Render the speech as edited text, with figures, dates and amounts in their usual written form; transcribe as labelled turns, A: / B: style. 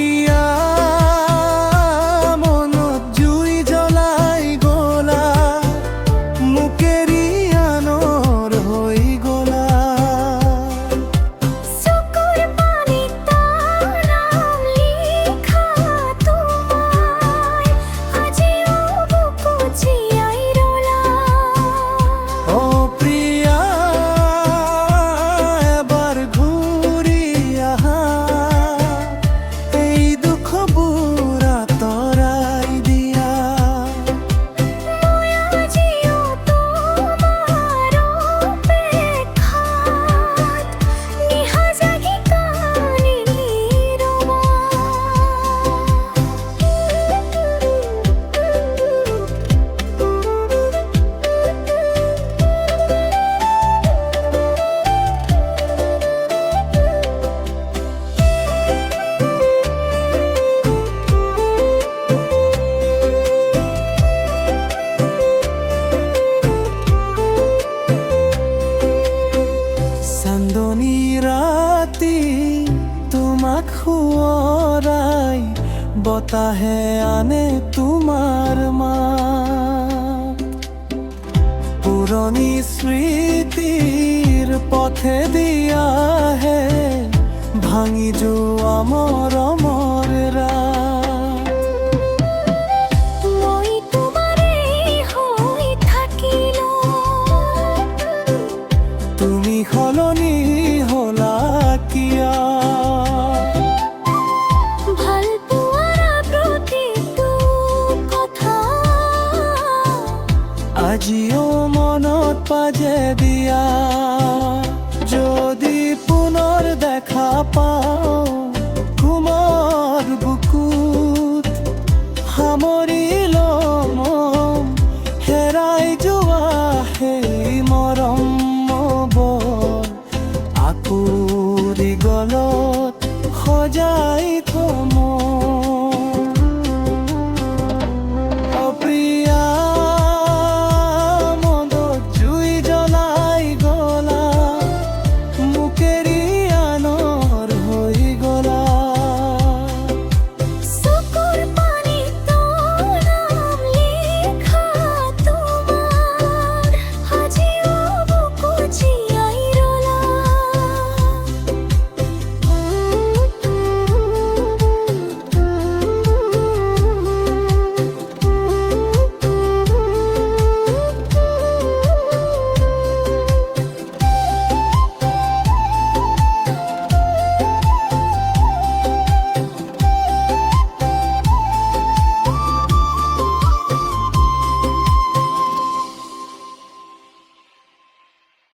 A: প্রিয়া মনত জুই জ্বলাই গোলা মুকেরি আনর হই গোলা
B: চকুৰ পানীত নাম লিখা তোমাৰ আজিও বুকু জীয়াই ৰলা
A: ও প্রিয়া এবার ঘুরি আহা এই দুঃখ বুড়া তরাই দিয়া
B: মই আজিও তোমাৰ অপেক্ষাত নিশা জাগি কান্দিলি
A: চান্দনী ৰাতি তোমাক শুৱৰাই বতাহে আনে তোমাৰ মাত পুৰণি স্মৃতিৰ পথে দিয়াহে ভাঙি যোৱা মৰমৰ